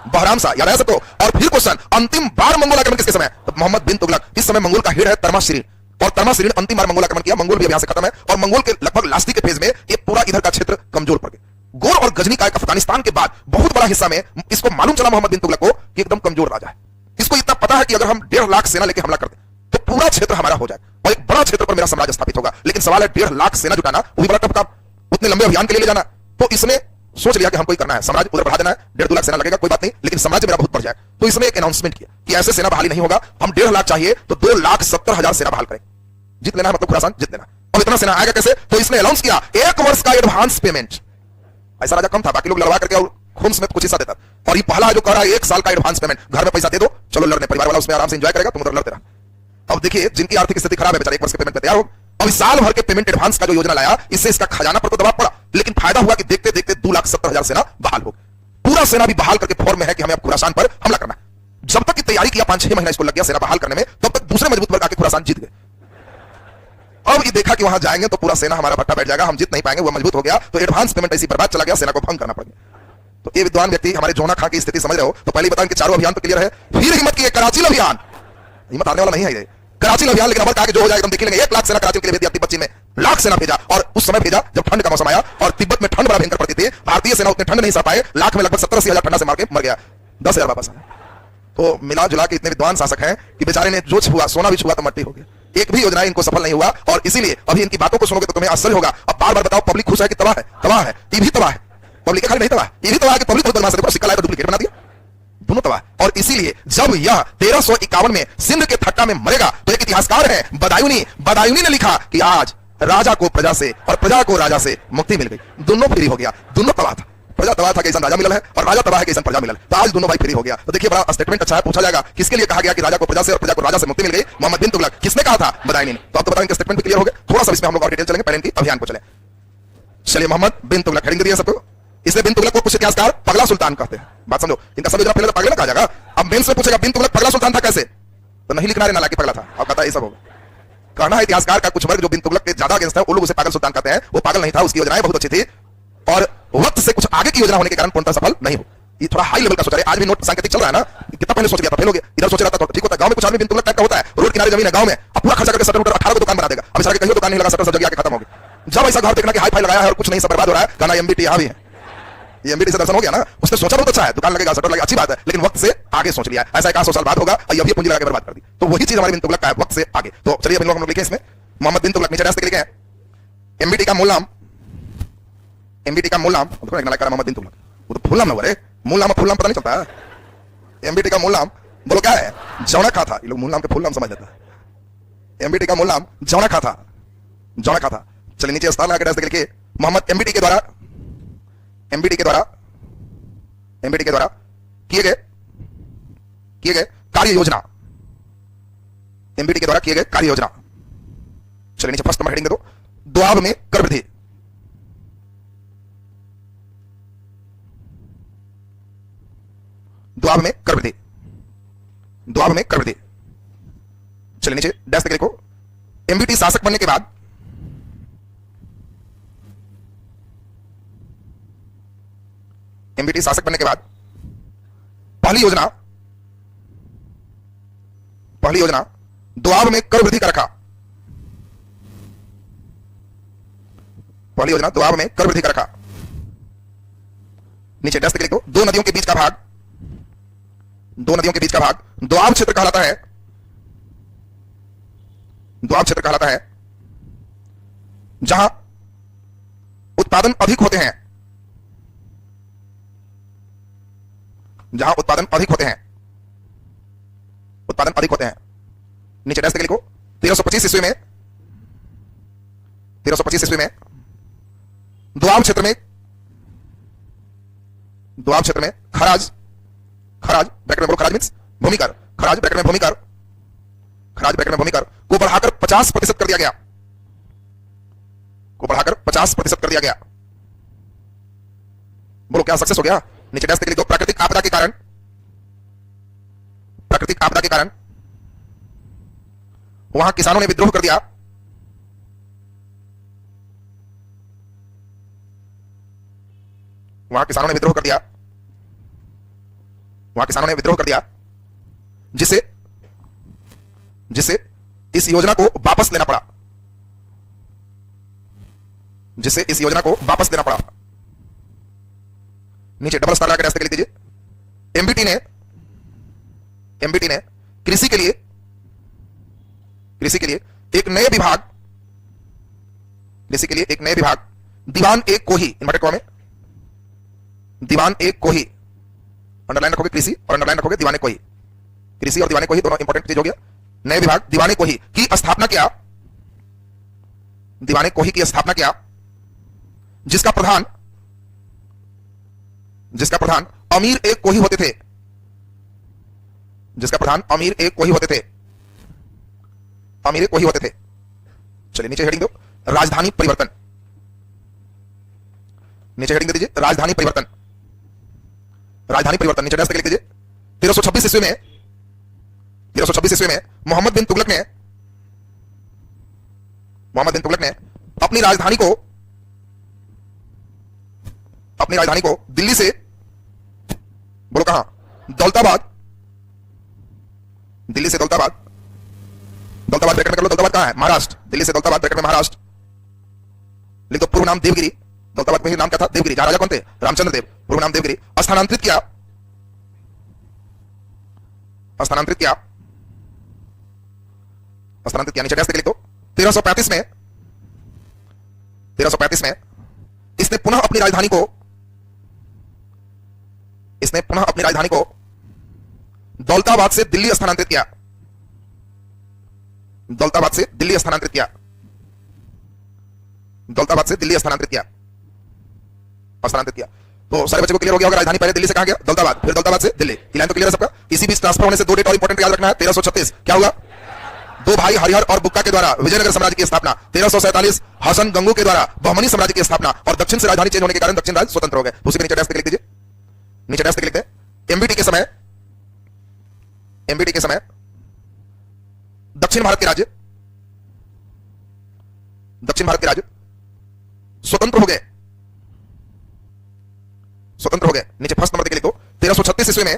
बहराम शाह, याद है सबको? और फिर क्वेश्चन, अंतिम बार मंगोल आक्रमण किसके समय? तो मोहम्मद बिन तुगलक। इस समय मंगोल का हेड है तर्माशिरीन, और तर्माशिरीन अंतिम बार मंगोल आक्रमण किया। मंगोल भी अभी यहां से खत्म है और मंगोल के लगभग लास्ट के फेज में ये पूरा इधर का क्षेत्र कमजोर पड़ गया। गोर और गजनी का एक अफगानिस्तान के बाद बहुत बड़ा हिस्सा में इसको मालूम चला मोहम्मद बिन तुगलक को कि एकदम कमजोर राजा है। इसको इतना पता है कि अगर हम 1.5 लाख सेना लेके हमला कर दें तो पूरा क्षेत्र हमारा हो जाए और एक बड़ा क्षेत्र पर मेरा साम्राज्य स्थापित होगा। लेकिन सवाल है 1.5 लाख सेना जुटाना, वो भी बड़ा टफ काम, उतने लंबे अभियान के लिए ले जाना। तो इसने सोच लिया कि हमको ही करना है, साम्राज्य उधर बढ़ा देना है। 1.5-2 लाख सेना लगेगा, कोई बात नहीं, लेकिन साम्राज्य मेरा बहुत बढ़ जाए। तो इसने एक अनाउंसमेंट किया कि ऐसे सेना बहाली नहीं होगा, हम 1.5 लाख चाहिए तो 2,70,000 सेना बहाल करेंगे। जीत लेना है, मतलब खुरासान जीत लेना। अब इतना सेना आएगा कैसे? तो इसने अनाउंस किया 1 वर्ष का एडवांस पेमेंट। ऐसा राजा कम था, बाकी लोग लड़वा करके और खून समेत कुछ हिस्सा देता, और ये पहला जो कर रहा है 1 साल का एडवांस पेमेंट। घर में पैसा दे दो, चलो लड़ने, परिवार वाला उसमें आराम से एंजॉय करेगा, तुम उधर लड़ते रहो। अब देखिए, जिनकी आर्थिक स्थिति खराब है बेचारे 1 वर्ष के पेमेंट पे तैयार हो। अब इस साल भर के पेमेंट एडवांस का जो योजना लाया, इससे इसका खजाना पर तो दबाव पड़ा, लेकिन फायदा हुआ कि देखते देखते 2,70,000 सेना बहाल हो। पूरा सेना भी बहाल करके फॉर्म में है कि हमें अब खुरासान पर हमला करना है। जब तक की तैयारी किया 5-6 महीना इसको लग गया सेना बहाल करने में, तब तक दूसरे मजबूत वर्ग आके खुरासान जीत गए। अब ये देखा कि वहां जाएंगे तो पूरा सेना हमारा भट्टा बैठ जाएगा, हम जीत नहीं पाएंगे, वो मजबूत हो गया। तो एडवांस पेमेंट ऐसी बर्बाद चला गया, सेना को भंग करना पड़ गया। तो ये विद्वान व्यक्ति हमारे जोना खां की स्थिति समझ रहे हो? तो पहले बताएं कि चारों अभियान तो क्लियर है, फिर हिम्मत की कराची अभियान। हिम्मत आने वाला नहीं है ये कराची अभियान, लेकिन अब कहा कि जो हो जाएगा हम देख लेंगे। 1 लाख सेना कराची के लिए भेज दिया, तिब्बत में लाख सेना भेजा, और उस समय भेजा जब ठंड का मौसम आया और तिब्बत में ठंड बड़ा भयंकर पड़ती थी। भारतीय सेना उतने ठंड नहीं सह पाए, लाख में लगभग 70-80,000 ठंडा से मार के मर गया, 10,000 वापस आया। तो मिला जुला के इतने विद्वान शासक हैं कि बेचारे ने जो छुआ सोना भी छुआ तो मट्टी हो गया। एक भी योजना इनको सफल नहीं हुआ, और इसीलिए अभी इनकी बातों को सुनोगे तो तुम्हें आश्चर्य होगा। अब बार बार बताओ, पब्लिक खुश है कि तबाह है? तबाह है, ये भी तबाह है। पब्लिक खाली नहीं तबाह, ये भी तबाह है कि पब्लिक बहुत बदमाश है, सिक्का लाया तो डुप्लीकेट बना दिया, दोनों तबाह। और इसीलिए जब यह 1351 में सिंध के थट्टा में मरेगा तो एक इतिहासकार है बदायूनी ने लिखा कि आज राजा को प्रजा से और प्रजा को राजा से मुक्ति मिल गई। दोनों फ्री हो गया, दोनों तबाह था। प्रजा तबाह था, कैसा राजा मिलल है, और राजा तबाह है, कैसा प्रजा मिलल। तो आज दोनों भाई फ्री हो गया। तो देखिए, बड़ा स्टेटमेंट अच्छा है। पूछा जाएगा किसके लिए कहा गया कि राजा को प्रजा से और प्रजा को राजा से मुक्ति मिल गई? मोहम्मद बिन तुगलक। किसने कहा था? बदायूनी ने। तो अब तो बताएंगे स्टेटमेंट भी क्लियर हो गया। थोड़ा सा इसमें हम लोग और डिटेल चलेंगे, पहले इनकी अभियान को चले। चलिए, मोहम्मद बिन तुगलक हेडिंग दे दिया सबको। इसलिए बिन तुगलक को कुछ इतिहासकार पगला सुल्तान कहते हैं। बात समझो, इनका सब योजना पहले पगला कहा जाएगा। अब मेन से पूछेगा बिन तुगलक पगला सुल्तान था कैसे, तो नहीं लिखना है ना कि पगला था। अब कहता है ये सब होगा। कहना है इतिहासकार का कुछ वर्ग जो बिन तुगलक के ज्यादा अगेंस्ट है, वो लोग उसे पागल सुल्तान कहते हैं। वो पागल नहीं था, उसकी योजनाएं बहुत अच्छी थी और वक्त से कुछ आगे की योजना होने के कारण पूर्णतः सफल नहीं हो। ये थोड़ा हाई लेवल का सोचा रहे। आज भी नोट सांकेतिक चल रहा है ना, कितना पहले सोच लिया था, फेल हो गया। इधर सोच रहा था तो ठीक होता है। गांव में कुछ आदमी बिन तुगलक टाइप का होता है, रोड किनारे जमीन है गांव में, अब पूरा खर्चा करके शटर उटर 18 को दुकान बना देगा। अब सारे कहीं दुकान नहीं लगा, शटर सब जगह आके खत्म हो गया। जब ऐसा घर देखना कि हाई फाई लगाया है और कुछ नहीं, सब बर्बाद हो रहा है, गाना एमबीटी यहाँ भी है। ये एमबीटी से दर्शन हो गया ना, उसने सोचा बहुत अच्छा है, दुकान लगेगा, शटर लगेगा, अच्छी बात है, लेकिन वक्त से आगे सोच लिया। ऐसा 100 साल बाद होगा और ये पूंजी लगा के बर्बाद कर दी। तो वही चीज हमारे बिन तुगलक का है, वक्त से आगे। तो चलिए हम लोग लिखे इसमें मोहम्मद बिन तुगलक, नीचे रास्ते लिखे हैं एमबीटी का मूल नाम, एमबीटी का मूल नाम मोहम्मद बिन तुगलक। वो तो फुल नाम है, मूल नाम फुल नाम पता नहीं चलता है। एमबीटी का मूल नाम बोलो क्या है? जौना खा था। ये लोग मूल नाम के फुल नाम समझ लेता है। एमबीटी का मूल नाम जौना खा था, जौना खा था। चलिए नीचे स्थान लगा के लिखिए मोहम्मद एमबीटी के द्वारा, एमबीटी के द्वारा, एमबीटी के द्वारा किए गए कार्य योजना, एमबीटी के द्वारा किए गए कार्य योजना। चलिए नीचे फर्स्ट नंबर हेडिंग दे दो, द्वाब में कर वृद्धि, द्वाब में कर वृद्धि, द्वाब में कर वृद्धि। चलिए नीचे डैश देख लिखो एमबीटी शासक बनने के बाद, एमबीटी शासक बनने के बाद पहली योजना, पहली योजना द्वाब में कर वृद्धि का रखा, पहली योजना द्वाब में कर वृद्धि का रखा। नीचे डैश देख लिखो दो नदियों के बीच का भाग, दो नदियों के बीच का भाग द्वाब क्षेत्र कहलाता है, द्वाब क्षेत्र कहलाता है, जहां उत्पादन अधिक होते हैं, जहां उत्पादन अधिक होते हैं, उत्पादन अधिक होते हैं। नीचे डैश लिखो 1325 ईस्वी में, 1325 ईस्वी में द्वाब क्षेत्र में, द्वाब क्षेत्र में खराज, खराज ब्रैकेट में बोलो, खराज मींस भूमिकर, खराज ब्रैकेट में भूमिकर, खराज ब्रैकेट में भूमिकर को बढ़ाकर 50% कर दिया गया, को बढ़ाकर 50% कर दिया गया। बोलो क्या सक्सेस हो गया? नीचे डैश लिख दो प्राकृतिक आपदा के कारण, प्राकृतिक आपदा के कारण वहां किसानों ने विद्रोह कर दिया, वहां किसानों ने विद्रोह कर दिया, वहां किसानों ने विद्रोह कर दिया, जिसे जिसे इस योजना को वापस लेना पड़ा, जिसे इस योजना को वापस लेना पड़ा। नीचे डबल स्टार लगा के लिख दीजिए एमबीटी ने, एमबीटी ने कृषि के लिए, कृषि के लिए एक नए विभाग, कृषि के लिए एक नए विभाग दीवान एक को ही, इन्वर्टेड कॉमा में दीवान एक को ही, अंडरलाइन रखोगे कृषि और अंडरलाइन रखोगे दीवाने को ही, कृषि और दीवाने को ही दोनों इंपॉर्टेंट चीज हो गया। नए विभाग दीवाने को ही की स्थापना किया, दीवाने को ही की स्थापना किया, जिसका प्रधान, जिसका प्रधान अमीर एक को ही होते थे, जिसका प्रधान अमीर एक को ही होते थे, अमीर एक को ही होते थे। चलिए नीचे हेडिंग दो राजधानी परिवर्तन, नीचे हेडिंग दे दीजिए राजधानी परिवर्तन, राजधानी परिवर्तन। नीचे डैश लिख दीजिए 1326 ईस्वी में, 1326 ईस्वी में मोहम्मद बिन तुगलक ने, मोहम्मद बिन तुगलक ने अपनी राजधानी को, अपनी राजधानी को दिल्ली से, बोलो कहां? दौलताबाद, दिल्ली से दौलताबाद, दौलताबाद ब्रैकेट में कर लो, दौलताबाद कहां है? महाराष्ट्र। दिल्ली से दौलताबाद ब्रैकेट में महाराष्ट्र लिख दो। पूर्व नाम देवगिरी, दौलताबाद में ही नाम क्या था? देवगिरी। जहां राजा कौन थे? रामचंद्र देव। पूर्व नाम देवगिरी। स्थानांतरित किया, स्थानांतरित किया, स्थानांतरित किया। नीचे डैश लिख दो 1335 में, 1335 में इसने पुनः अपनी राजधानी को, इसने पुनः अपनी राजधानी को दौलताबाद से दिल्ली स्थानांतरित किया, दौलताबाद से दिल्ली स्थानांतरित किया, दौलताबाद से दिल्ली स्थानांतरित किया, स्थानांतरित किया। तो सारे बच्चों को क्लियर हो गया होगा राजधानी पहले दिल्ली से कहां गया? दौलताबाद, फिर दौलताबाद से दिल्ली। ये लाइन तो क्लियर है सबका? इसी बीच ट्रांसफर होने से दो डेट और इंपॉर्टेंट याद रखना है। 1336 क्या हुआ? दो भाई हरिहर और बुक्का के द्वारा विजयनगर साम्राज्य की स्थापना। 1347 हसन गंगू के द्वारा बहमनी साम्राज्य की स्थापना, और दक्षिण से राजधानी चेंज होने के कारण दक्षिण राज्य स्वतंत्र हो गए। उसी के नीचे डैश लिख दीजिए, नीचे डैश लिखते हैं एमबीटी के समय, एमबीटी के समय दक्षिण भारत के राज्य, दक्षिण भारत के राज्य स्वतंत्र हो गए, स्वतंत्र हो गए। नीचे फर्स्ट नंबर लिख दो 1336 ईस्वी में,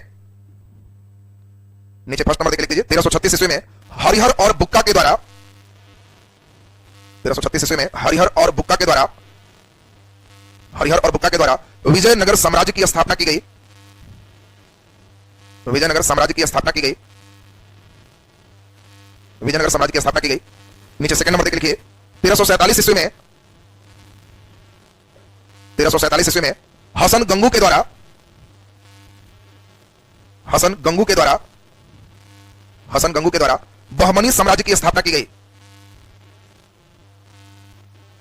नीचे फर्स्ट नंबर देख लीजिए, 1336 ईस्वी में हरिहर और बुक्का के द्वारा, 1336 ईस्वी में हरिहर और बुक्का के द्वारा विजयनगर साम्राज्य की स्थापना की गई। विजयनगर साम्राज्य की स्थापना की गई। विजयनगर साम्राज्य की स्थापना की गई। नीचे सेकंड नंबर देख लिखिए, 1347 ईस्वी में, 1347 ईस्वी में हसन गंगू के द्वारा, हसन गंगू के द्वारा, हसन गंगू के द्वारा बहमनी साम्राज्य की स्थापना की गई।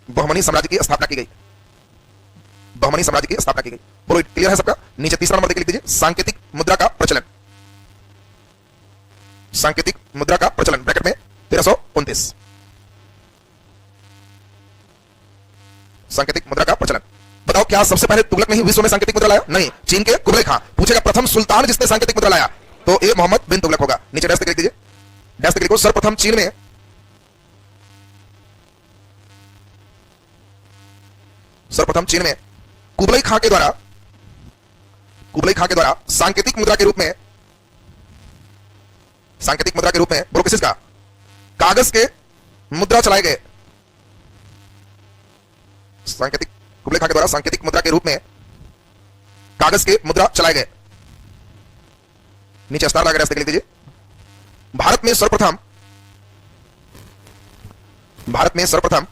बहमनी साम्राज्य की स्थापना की गई। बहमनी साम्राज्य की स्थापना की गई। बोलो क्लियर है सबका? नीचे तीसरा नंबर देख लीजिए, सांकेतिक मुद्रा का प्रचलन। सांकेतिक मुद्रा का प्रचलन ब्रैकेट में 1329। सांकेतिक मुद्रा का प्रचलन। बताओ क्या सबसे पहले तुगलक ने ही विश्व में सांकेतिक मुद्रा लाया? नहीं, चीन के कुबलई खां। पूछेगा प्रथम सुल्तान जिसने सांकेतिक मुद्रा लाया, तो ये मोहम्मद बिन तुगलक होगा। नीचे डैश लिख दीजिए, डैश लिखो, सर्वप्रथम चीन में, सर्वप्रथम चीन में कुबलई खां के द्वारा, कुबलई खां के द्वारा सांकेतिक मुद्रा के रूप में, सांकेतिक मुद्रा के रूप में, बोलो किसका? कागज के मुद्रा चलाए गए। सांकेतिक, कुबलई खां के द्वारा सांकेतिक मुद्रा के रूप में कागज के मुद्रा चलाए गए। नीचे स्टार लगा लिख दीजिए, भारत में सर्वप्रथम, भारत में सर्वप्रथम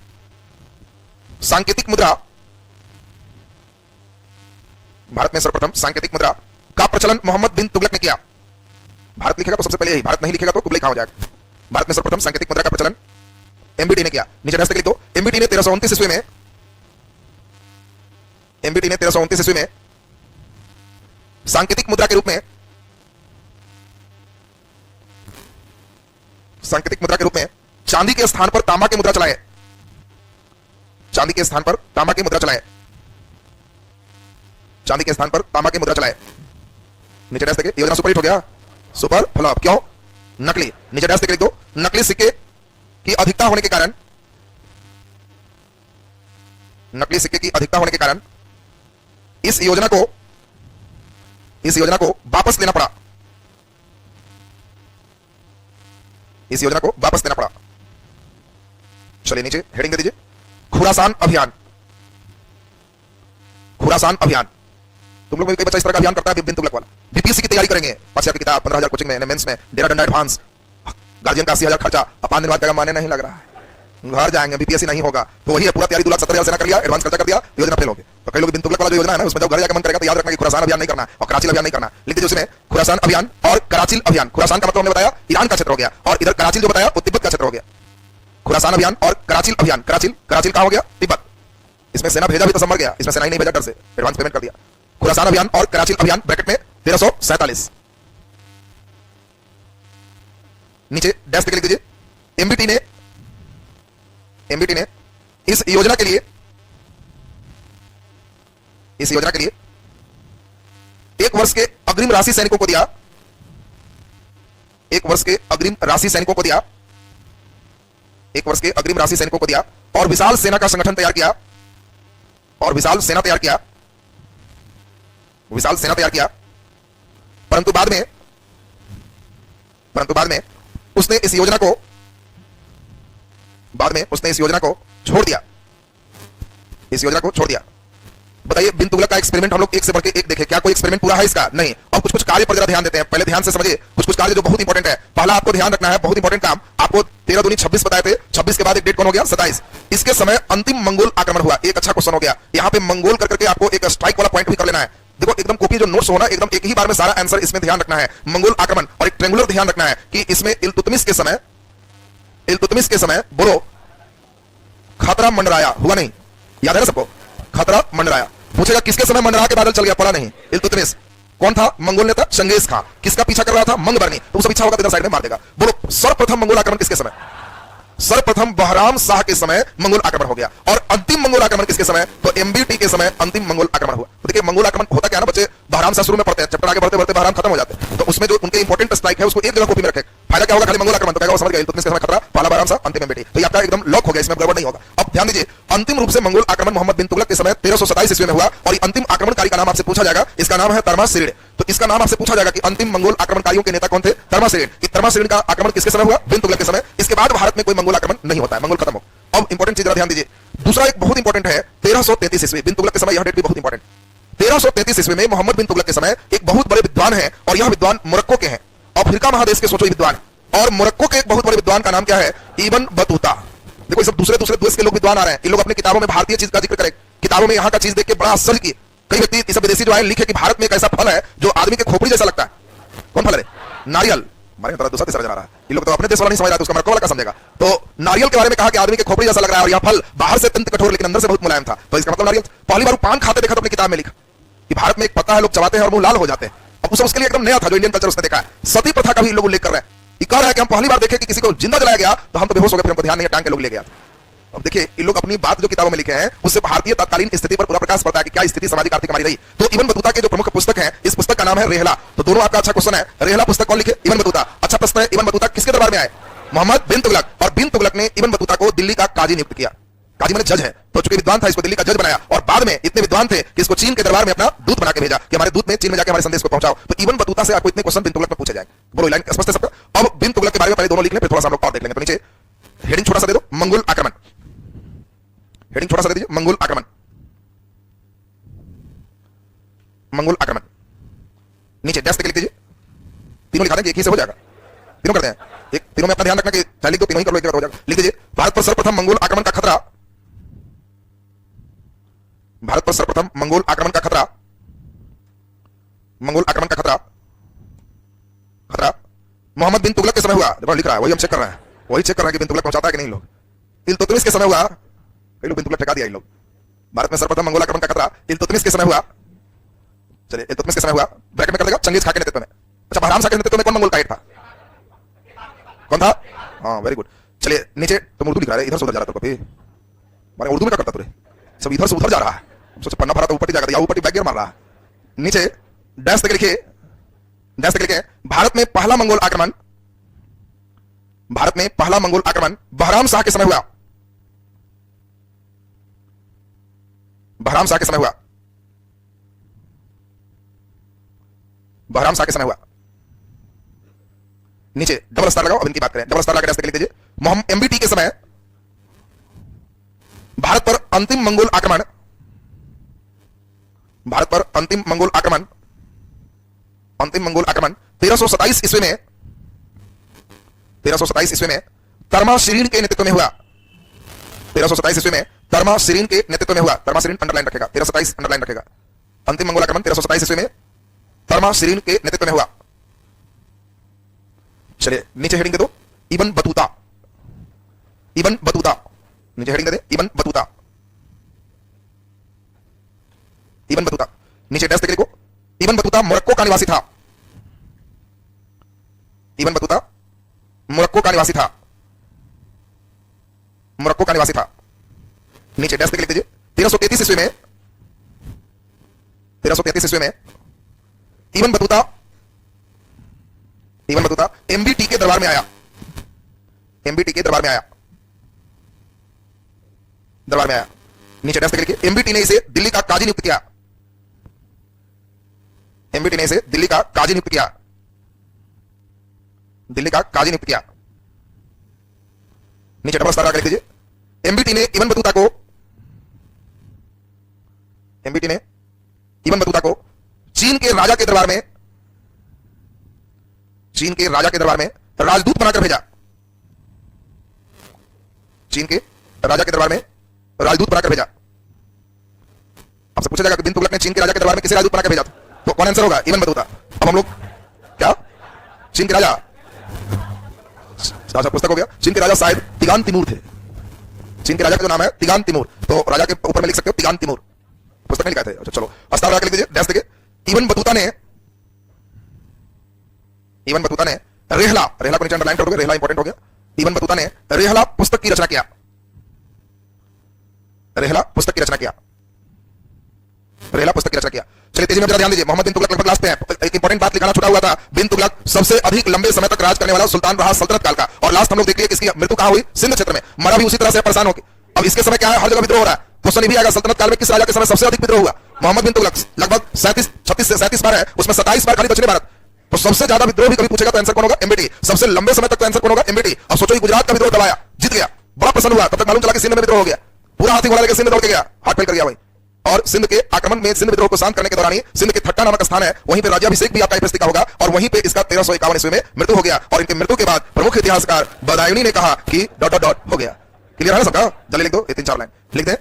सांकेतिक मुद्रा, भारत में सर्वप्रथम सांकेतिक मुद्रा का प्रचलन मोहम्मद बिन तुगलक ने किया। भारत लिखेगा तो सबसे पहले यही, भारत नहीं लिखेगा तो कुबलई खां हो जाएगा। भारत में सर्वप्रथम सांकेतिक मुद्रा का प्रचलन एमबीटी ने किया। नीचे डैश लिख दो, एमबीटी ने 1329 ईस्वी में, एमबीटी ने 1329 ईस्वी में सांकेतिक मुद्रा के रूप में, सांकेतिक मुद्रा के रूप में चांदी के स्थान पर तांबा के मुद्रा चलाए। चांदी के स्थान पर तांबा के मुद्रा चलाए। चांदी के स्थान पर तांबा के मुद्रा चलाए। नीचे डैश देखिए, योजना सुपरहिट हो गया, सुपर फ्लॉप। क्यों? नकली। नीचे डैश लिख दो, नकली सिक्के की अधिकता होने के कारण, नकली सिक्के की अधिकता होने के कारण इस योजना को, इस योजना को वापस लेना पड़ा। इस योजना को वापस लेना पड़ा। चलिए नीचे हेडिंग दे दीजिए, खुरासान अभियान। खुरासान अभियान। तुम लोग में कई बच्चा इस तरह का अभियान करता है, बिन तुगलक वाला। बीपीएससी की तैयारी करेंगे, 5,000 की किताब, 15,000 कोचिंग में, मेंस में, डेरा डंडा एडवांस, गार्जियन का 80,000 खर्चा, 5 दिन बाद जगह माने नहीं लग रहा है, घर जाएंगे, बीपीएससी नहीं होगा, तो वही है पूरा तैयारी 2,70,000 से ना कर लिया, एडवांस खर्चा कर दिया, योजना फेल हो गई। तो कई लोग बिन तुगलक वाला जो योजना है ना, उसमें जब घर जाकर मन करेगा तो याद रखना कि खुरासान अभियान नहीं करना और कराची अभियान नहीं करना। लिख दीजिए उसमें खुरासान अभियान और कराची अभियान। खुरासान का मतलब हमने बताया ईरान का क्षेत्र हो गया, और इधर कराची जो बताया वो तिब्बत का क्षेत्र हो गया। खुरासान अभियान और कराची अभियान। कराची, कराची कहां हो गया? तिब्बत। इसमें सेना भेजा भी तो समझ गया, इसमें सेना ही नहीं भेजा, डर से एडवांस पेमेंट कर दिया। खुरासान अभियान और कराची अभियान ब्रैकेट में 1347। नीचे डैश लिख दीजिए, एमबीटी ने, एमबीटी ने इस योजना के लिए, इस योजना के लिए 1 वर्ष के अग्रिम राशि सैनिकों को दिया। 1 वर्ष के अग्रिम राशि सैनिकों को दिया। 1 वर्ष के अग्रिम राशि सैनिकों को दिया और विशाल सेना का संगठन तैयार किया। और विशाल सेना तैयार किया, विशाल सेना तैयार किया। परंतु बाद में, परंतु बाद में उसने इस योजना को, बाद में उसने इस योजना को छोड़ दिया। इस योजना को छोड़ दिया। बताइए, बिन तुगलक का एक्सपेरिमेंट हम लोग एक से बढ़ के एक देखे, क्या कोई एक्सपेरिमेंट पूरा है इसका? नहीं। और कुछ कुछ कार्य पर जरा ध्यान देते हैं, पहले ध्यान से समझिए कुछ कुछ कार्य जो बहुत इंपॉर्टेंट है। पहला आपको ध्यान रखना है, बहुत इंपॉर्टेंट काम। आपको 13 दूनी 26 बताए थे, 26 के बाद एक डेट कौन हो गया? 27। इसके समय अंतिम मंगोल आक्रमण हुआ। एक अच्छा क्वेश्चन हो गया यहां पे, मंगोल करके आपको एक स्ट्राइक वाला पॉइंट भी कर लेना है। देखो एकदम कॉपी जो नोट्स होना, एकदम एक ही बार में सारा आंसर इसमें ध्यान रखना है। मंगोल आक्रमण, और एक ट्रेंगुलर ध्यान रखना है कि इसमें इल्तुतमिश के समय, इल्तुतमिश के समय बोलो खतरा मंडराया, हुआ नहीं? याद है ना सबको? खतरा मंडराया। पूछेगा किसके समय मंडरा के बादल चल गया? पड़ा नहीं। इल्तुतमिश कौन था? मंगोल नेता चंगेज खां। किसका पीछा कर रहा था? मंगबरनी। तो उस पीछा होगा तो इधर साइड में मार देगा। बोलो सर्वप्रथम मंगोल आक्रमण किसके समय? सर्वप्रथम बहराम शाह के समय मंगोल आक्रमण हो गया। और अंतिम मंगोल आक्रमण किसके समय? तो एमबीटी के समय अंतिम मंगोल आक्रमण हुआ। तो देखिए मंगोल आक्रमण होता क्या ना बच्चे, बहराम शाह शुरू में पढ़ते हैं, चैप्टर आगे बढ़ते बढ़ते बहराम खत्म हो जाते हैं, तो उसमें जो उनके इंपॉर्टेंट स्ट्राइक है उसको एक जगह कॉपी में रखें। राजा क्या होगा, खाली मंगोल आक्रमण, तो क्या समझ गए, इल्तुतमिश के समय खतरा, पहला बार आराम अंतिम बेटी, तो ये आपका एकदम लॉक हो गया, इसमें गड़बड़ नहीं होगा। अब ध्यान दीजिए, अंतिम रूप से मंगोल आक्रमण मोहम्मद बिन तुगलक के समय 1327 ईस्वी में हुआ, और अंतिम आक्रमणकारी का नाम आपसे पूछा जाएगा, इसका नाम है तर्मासिरिड। तो इसका नाम आपसे पूछा जाएगा कि अंतिम मंगोल आक्रमणकारियों के नेता कौन थे, तर्मासिरिड। तर्मासिरिड का आक्रमण किसके समय हुआ, बिन तुगलक के समय। इसके बाद भारत में कोई मंगोल आक्रमण नहीं होता है, मंगोल खत्म हो। अब इंपॉर्टेंट चीज ध्यान दीजिए, दूसरा एक बहुत इंपॉर्टेंट है 1333 ईस्वी, बिन तुगलक के समय, यह डेट भी बहुत इंपॉर्टेंट। 1333 ईस्वी में मोहम्मद बिन तुगलक के समय एक बहुत बड़े विद्वान हैं, और यह विद्वान मोरक्को के हैं। अफ्रीका महादेश के सोचो विद्वान, और मोरक्को के एक बहुत बड़े विद्वान का नाम क्या है, इब्न बतूता। देखो सब दूसरे दूसरे देश के लोग विद्वान आ रहे हैं, ये लोग अपनी किताबों में भारतीय चीज का जिक्र करें, किताबों में यहाँ का चीज देख के बड़ा आश्चर्य किए। कई व्यक्ति सब विदेशी जो आए लिखे कि भारत में एक ऐसा फल है जो आदमी के खोपड़ी जैसा लगता है। कौन फल है, नारियल। हमारे तरह दूसरा तीसरा जा रहा है, ये लोग तो अपने देश वाला नहीं समझ रहा है, उसका मोरक्को वाला का समझेगा। तो नारियल के बारे में कहा कि आदमी के खोपड़ी जैसा लग रहा है, और यह फल बाहर से अत्यंत कठोर लेकिन अंदर से बहुत मुलायम था, तो इसका मतलब नारियल। पहली बार पान खाते देखा तो अपनी किताब में लिखा कि भारत में एक पत्ता है, लोग चबाते हैं और मुंह लाल हो जाते हैं। अब उसके लिए एकदम नया था जो इंडियन कल्चर उसने देखा है। सती प्रथा का भी लोग उल्लेख कर रहे हैं, ये कह रहा है कि हम पहली बार देखे कि किसी को जिंदा जलाया गया तो हम तो बेहोश हो गए, फिर हमको ध्यान नहीं, टांग के लोग ले गया। अब देखिए ये लोग अपनी बात जो किताबों में लिखे हैं उससे भारतीय तत्कालीन स्थिति पर पूरा प्रकाश पड़ता है कि क्या स्थिति सामाजिक आर्थिक हमारी रही। तो इब्न बतूता के जो प्रमुख पुस्तक है, इस पुस्तक का नाम है रेहला। तो दोनों आपका अच्छा क्वेश्चन है, रेहला पुस्तक कौन लिखे, इब्न बतूता। अच्छा प्रश्न है, इब्न बतूता किसके दरबार में आए, मोहम्मद बिन तुगलक, और बिन तुगलक ने इब्न बतूता को दिल्ली का काजी नियुक्त किया। काजी माने जज है, तो चूंकि विद्वान था इसको दिल्ली का जज बनाया, और बाद में इतने विद्वान थे कि इसको चीन के दरबार में अपना दूत बना के भेजा कि हमारे दूत ने चीन में जाकर हमारे संदेश को पहुंचाओ। तो इब्न बतूता से आपको इतने क्वेश्चन बिन तुगलक में पूछे जाएंगे। बोलो लाइन स्पष्ट है सबका। अब बिन तुगलक के बारे में पहले दोनों लिख लें, फिर थोड़ा सा हम लोग और देख लेंगे। तो नीचे हेडिंग छोटा सा दे दो, मंगोल आक्रमण, हेडिंग छोटा सा दे दीजिए, मंगोल आक्रमण, मंगोल आक्रमण। नीचे डैश लिख दीजिए, तीनों लिखा देंगे, एक ही से हो जाएगा, तीनों करते हैं एक, तीनों में अपना ध्यान रखना कि चाहे लिख दो, तीनों ही कर लो, एक बार हो जाएगा। लिख दीजिए, भारत पर सर्वप्रथम मंगोल आक्रमण का खतरा, भारत पर सर्वप्रथम मंगोल आक्रमण का खतरा, मंगोल आक्रमण का खतरा, खतरा मोहम्मद बिन तुगलक के समय हुआ। लिख रहा है वही हम चेक कर रहे हैं, वही चेक कर रहे हैं कि बिन तुगलक पहुंचाता है कि नहीं लोग। इल्तुतमिश के समय हुआ, कई लोग बिन तुगलक ठका दिया इन लोग। भारत में सर्वप्रथम मंगोल आक्रमण का खतरा इल्तुतमिश के समय हुआ। चलिए इल्तुतमिश के समय हुआ, ब्रैकेट में कर देगा, चंगेज खां के नेतृत्व में। अच्छा बहराम शाह के नेतृत्व में कौन मंगोल का हेड था, कौन था, हाँ वेरी गुड। चलिए नीचे तुम उर्दू लिख रहा है, इधर से उधर जा रहा था कभी, मारे उर्दू में क्या करता तुरे, सब इधर से उधर जा रहा है, सोच पन्ना भरा तो ऊपर जाएगा, या ऊपर बैक गियर मार रहा है। नीचे डैश तक लिखिए, डैश तक लिखिए, भारत में पहला मंगोल आक्रमण, भारत में पहला मंगोल आक्रमण बहराम शाह के समय हुआ, बहराम शाह के समय हुआ, बहराम शाह के समय हुआ। नीचे डबल स्टार लगाओ, अब इनकी बात करें, डबल स्टार लगा लिख दीजिए, मोहम्मद एमबीटी के समय भारत पर अंतिम मंगोल आक्रमण, भारत पर अंतिम मंगोल आक्रमण, अंतिम मंगोल आक्रमण 1327 ईस्वी में, 1327 ईस्वी में तर्मासिरिन के नेतृत्व में हुआ, 1327 ईस्वी में तर्मासिरिन के नेतृत्व में हुआ। तर्मासिरिन अंडरलाइन रखेगा, 1327 अंडरलाइन रखेगा। अंतिम मंगोल आक्रमण 1327 ईस्वी में तर्मासिरिन के नेतृत्व में हुआ। चलिए नीचे हेडिंग दे दो, इब्न बतूता, इब्न बतूता, नीचे हेडिंग दे दे, इब्न बतूता, इब्न बतूता। नीचे डैश लिखो, इब्न बतूता मोरक्को का निवासी था, इब्न बतूता मोरक्को का निवासी था, मोरक्को का निवासी था। नीचे डैश लिख दीजिए, 1333 ईस्वी में, 1333 ईस्वी में Ibn Battuta, Ibn Battuta MBT के दरबार में आया, एमबीटी के दरबार में आया, दरबार में आया। नीचे डैश लिखिए, एमबीटी ने इसे दिल्ली का काजी नियुक्त किया, एमबीटी ने इसे दिल्ली का काजी नियुक्त किया, दिल्ली का काजी नियुक्त किया। नीचे डबल स्टार लिख दीजिए, एमबीटी ने इब्न बतूता को, एमबीटी ने इब्न बतूता को चीन के राजा के दरबार में, चीन के राजा के दरबार में राजदूत बनाकर भेजा, चीन के राजा के दरबार में राजदूत बनाकर भेजा। आपसे पूछा जाएगा कि बिन तुगलक ने चीन के राजा के दरबार में किसे राजदूत बनाकर भेजा था, तो कौन आंसर होगा, इब्न बतूता। अब हम लोग क्या, चीन के राजा, पुस्तक हो गया, चीन के राजा शायद तिगान तिमूर थे, चीन के राजा का जो नाम है तिगान तिमूर, तो राजा के ऊपर में लिख सकते हो तिगान तिमूर, पुस्तक में लिखा थे। अच्छा चलो अस्तार लिख दीजिए, डैश देखिए, इब्न बतूता ने, इब्न बतूता ने रेहला, रेहला को नीचे अंडरलाइन कर दोगे, रेहला इंपॉर्टेंट हो गया। इब्न बतूता ने रेहला पुस्तक की रचना किया, रेहला पुस्तक की रचना किया, रेहला पुस्तक की रचना किया। चलिए तेजी में जरा ध्यान दीजिए। मोहम्मद बिन तुगलक लगभग लास्ट पे है। एक इंपॉर्टेंट बात लिखाना छूटा हुआ था। बिन तुगलक सबसे अधिक लंबे समय तक राज करने वाला सुल्तान रहा सल्तनत काल का। और लास्ट हम लोग देखिए किसकी मृत्यु कहां हुई? सिंध क्षेत्र में। मरा भी उसी तरह से परेशान होकर। अब इसके समय क्या है? हर जगह विद्रोह हो रहा है। क्वेश्चन भी आएगा सल्तनत काल में किस राजा के समय सबसे अधिक विद्रोह हुआ? मोहम्मद बिन तुगलक लगभग 36 से 37 बार है, उसमें 27 बार खाली दक्षिणी भारत। तो सबसे ज्यादा विद्रोह भी कभी पूछेगा तो आंसर कौन होगा? एमबीटी। सबसे लंबे समय तक तो आंसर कौन होगा? एमबीटी। अब सोचो गुजरात का विद्रोह दबाया, जीत गया, बड़ा प्रसन्न हुआ। तब तक मालूम चला कि सिंध में विद्रोह हो गया, पूरा हाथी घोड़ा लेकर सिंध दौड़ के गया, हाथ फेल कर गया वहीं। और सिंध के आक्रमण में सिंध विद्रोह को शांत करने के दौरान ही सिंध के ठट्टा नामक स्थान है, वहीं पे राज्याभिषेक भी आपका एपीएससी का होगा और वहीं पे इसका 1351 ईस्वी में मृत्यु हो गया। और इनके मृत्यु के बाद प्रमुख इतिहासकार बदायूनी ने कहा कि ... हो गया। क्लियर है ना सबका? जल्दी लिख दो, ये 3-4 लाइन लिख दे,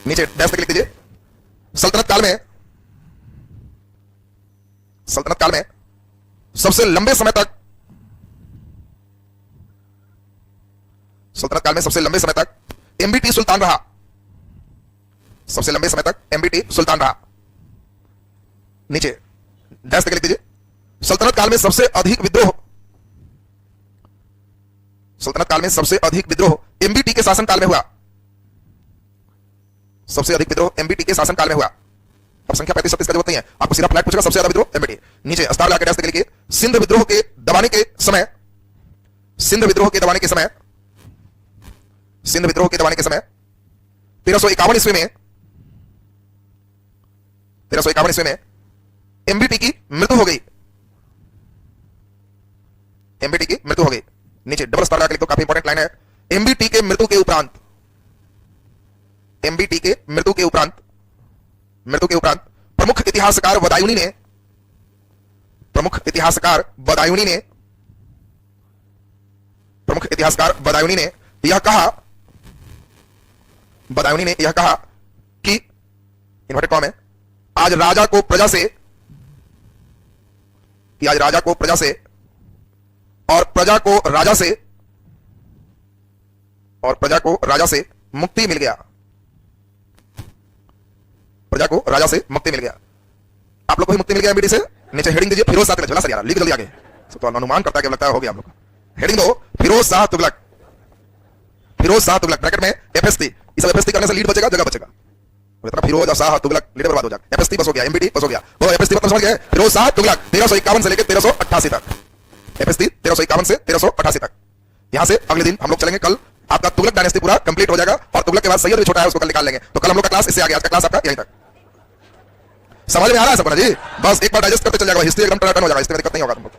नीचे डैश तक लिख दीजिए। सल्तनत काल में सबसे लंबे समय तक एमबीटी सुल्तान रहा। सबसे लंबे समय तक एमबीटी सुल्तान रहा। नीचे डैश तक लिख दीजिए। सल्तनत काल में सबसे अधिक विद्रोह एमबीटी के शासनकाल में हुआ। सबसे अधिक विद्रोह एमबीटी के शासनकाल में हुआ। अब संख्या 35-36 का जरूरत नहीं है, आपको सीधा फ्लैट पूछेगा सबसे ज्यादा विद्रोह एमबीटी। नीचे स्टार लगा के डैश तक लिखिए। सिंध विद्रोह के दबाने के समय 1351 ईस्वी में एमबीटी की मृत्यु हो गई। नीचे डबल स्टार लगा के लिख दो, काफी इंपॉर्टेंट लाइन है। एमबीटी के मृत्यु के उपरांत प्रमुख इतिहासकार बदायूनी ने यह कहा कि इन्वर्टेड कॉमा में आज राजा को प्रजा और प्रजा को राजा से मुक्ति मिल गया। आप लोग को भी मुक्ति मिल गया एमबीटी से। नीचे हेडिंग दीजिए फिरोज शाह तुगलक। चला सर यार लिख जल्दी आगे, तो अनुमान करता है कि लगता है हो गया हम लोग का। हेडिंग दो फिरोज शाह तुगलक ब्रैकेट में एफएसटी। इस एफएसटी करने से लीड बचेगा, जगह बचेगा। इतना फिरोज और शाह तुगलक लीडर बर्बाद हो जाएगा। एफएसटी बस हो गया, एमबीटी बस हो गया। वो एफएसटी मतलब समझ गए? फिरोज शाह तुगलक 1351 से लेकर 1388 तक। एफएसटी 1351 से 1388 तक। यहां से अगले दिन हम लोग चलेंगे। कल आपका तुगलक डायनेस्टी पूरा कंप्लीट हो जाएगा और तुगलक के बाद सैयद भी छोटा है, उसको कल निकाल लेंगे। तो कल हम लोग का क्लास इससे आगे, आज का क्लास आपका यहीं तक। समझ में आ रहा है सबको ना जी? बस एक बार डाइजेस्ट करते चल जाएगा, हिस्ट्री एकदम टनाटन हो जाएगा, इसमें दिक्कत नहीं होगा तुमको।